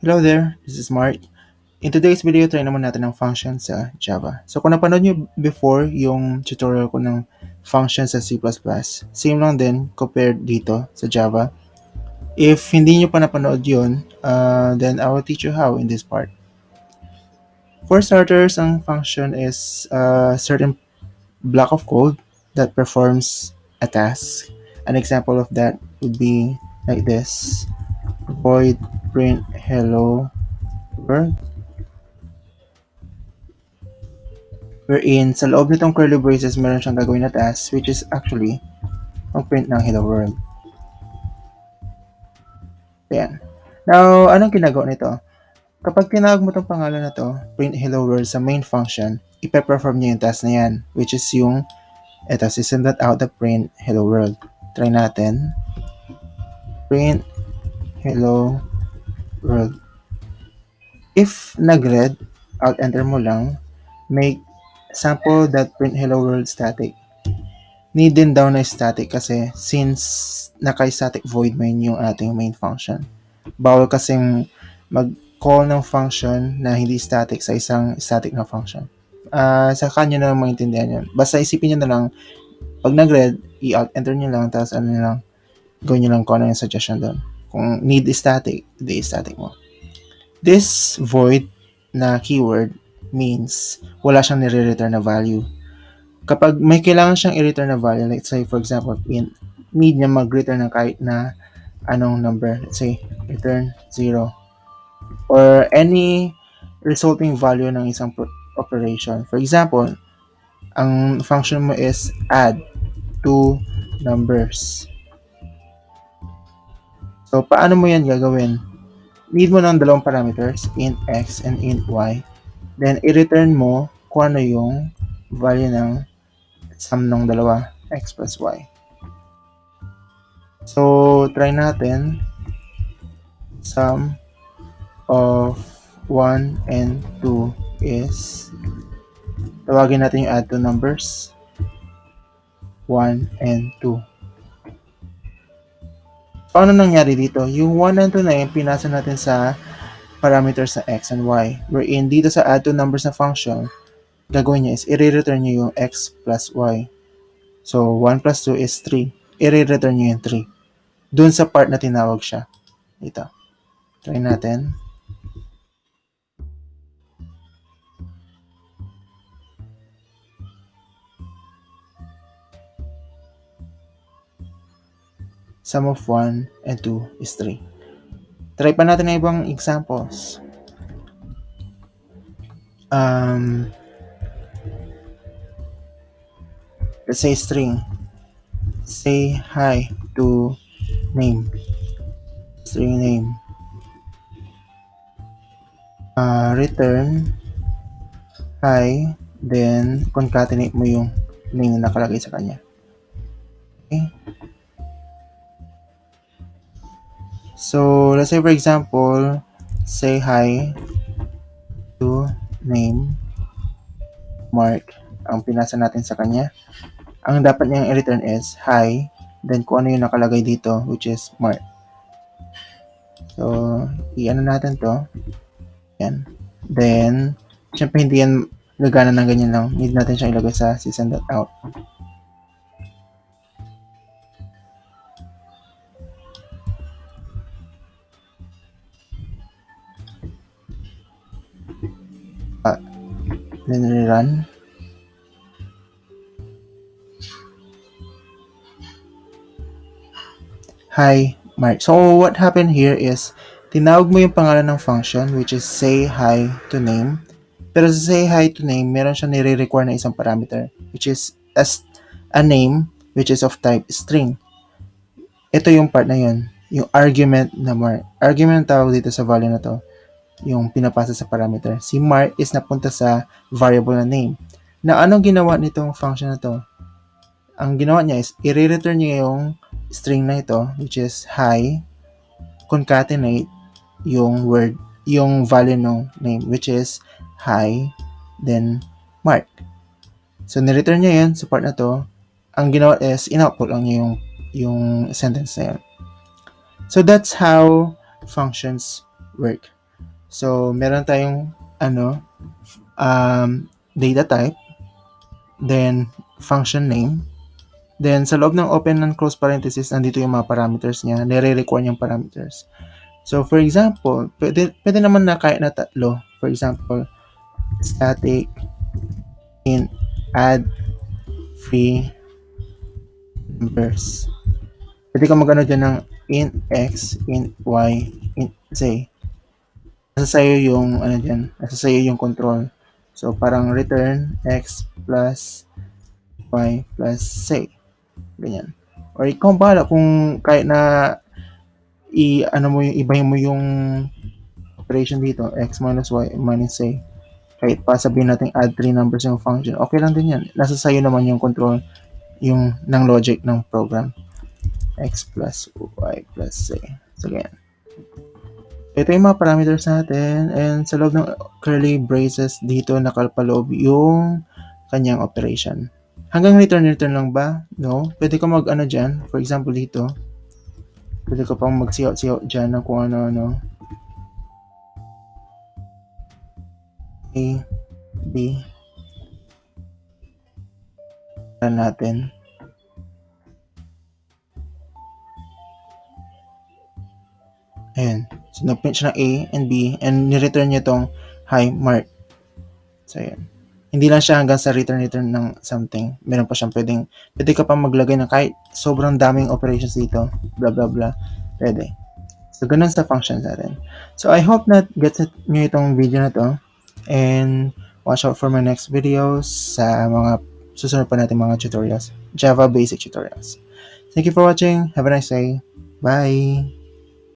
Hello there, this is Mark. In today's video, try naman natin ang function sa Java. So kung napanood nyo before yung tutorial ko ng function sa C++, same lang din compared dito sa Java. If hindi nyo pa napanood yun, then I will teach you how in this part. For starters, ang function is a certain block of code that performs a task. An example of that would be like this: void print hello world, wherein sa loob nitong curly braces meron siyang gagawin na task, which is actually mag-print ng hello world. Ayan. Now, anong ginagawa nito? Kapag tinawag mo itong pangalan na to, print hello world sa main function, ipe-perform niya yung task na yan, which is yung eto, system.out the print hello world. Try natin. Print hello world. If nag-red, alt enter mo lang, make sample.print hello world static. Need din daw na static kasi since naka-static void main yung ating main function. Bawal kasing mag-call ng function na hindi static sa isang static na function. Sa kanya na maintindihan yun. Basta isipin nyo na lang, pag nag-red, i-alt enter nyo lang, tapos ano nyo lang, gawin nyo lang kung ano yung suggestion doon. Kung need is static, di static mo. This void na keyword means wala siyang nire-return na value. Kapag may kailangan siyang i-return na value, let's say for example, need niya mag-return ng kahit na anong number, let's say return 0 or any resulting value ng isang operation. For example, ang function mo is add two numbers. So, paano mo yan gagawin? Need mo ng dalawang parameters, int x and int y. Then, i-return mo kung ano yung value ng sum ng dalawa, x plus y. So, try natin. Sum of 1 and 2 is, tawagin natin yung add two numbers, 1 and 2. Paano nangyari dito? Yung 1 and 2 na yung pinasa natin sa parameters sa x and y. Wherein dito sa add two numbers na function, gagawin niya is i-return niya yung x plus y. So, 1 plus 2 is 3. I-return niya yung 3. Doon sa part na tinawag siya. Dito. Try natin. Sum of 1 and 2 is 3. Try pa natin ng ibang examples. Let's say string. Say hi to name. String name. Return hi, then concatenate mo yung name na nakalagay sa kanya. Okay. So, let's say for example, say hi to name Mark. Ang pinasa natin sa kanya. Ang dapat niyang i-return is hi, then kung ano yung nakalagay dito, which is Mark. So, i-ano natin to. Yan. Then, syempre hindi yan gagana ng ganyan lang. Need natin siyang ilagay sa system.out. Then rerun. Hi, Mark. So, what happened here is, tinawag mo yung pangalan ng function, which is say hi to name. Pero sa say hi to name, meron siyang nire-require na isang parameter, which is a name, which is of type string. Ito yung part na yun, yung argument na Mark. Argument tawag dito sa value na to, yung pinapasa sa parameter. Si Mark is napunta sa variable na name. Na anong ginawa nitong function na to? Ang ginawa niya is, i-return niya yung string na ito, which is hi, concatenate yung word, yung value ng name, which is hi, then Mark. So, nireturn niya yun sa part na to. Ang ginawa is, in-output lang niya yung sentence na yun. So, that's how functions work. So, meron tayong data type, then function name, then sa loob ng open and close parenthesis, nandito yung mga parameters niya, nire-require niyang parameters. So, for example, pwede naman na kahit na tatlo. For example, static int add free numbers. Pwede ka mag-ano dyan ng int x, int y, int z. Nasa sayo yung nasa sayo yung control. So, parang return x plus y plus z. Ganyan. Or ikaw bahala kung kahit na ibahin mo yung operation dito, x minus y minus z. Kahit pa sabihin natin add 3 numbers yung function, okay lang din yan. Nasa sayo naman yung control ng logic ng program. X plus y plus z. So, ganyan. Ito yung mga parameters natin, and sa loob ng curly braces dito nakalpaloob yung kanyang operation. Hanggang return lang ba? No. Pwede ka dyan. For example dito, pwede ka pang mag-siyaw dyan ng kung ano-ano. A, B. Natin. Ayan. So, nag-print siya ng A and B, and ni-return niya itong high mark. So, ayan. Hindi lang siya hanggang sa return ng something. Meron pa siyang pwede ka pa maglagay ng kahit sobrang daming operations dito. Blah, blah, blah. Pwede. So, ganun sa functions natin. So, I hope na gets nyo itong video na to. And watch out for my next videos sa mga susunod pa natin mga tutorials. Java basic tutorials. Thank you for watching. Have a nice day. Bye!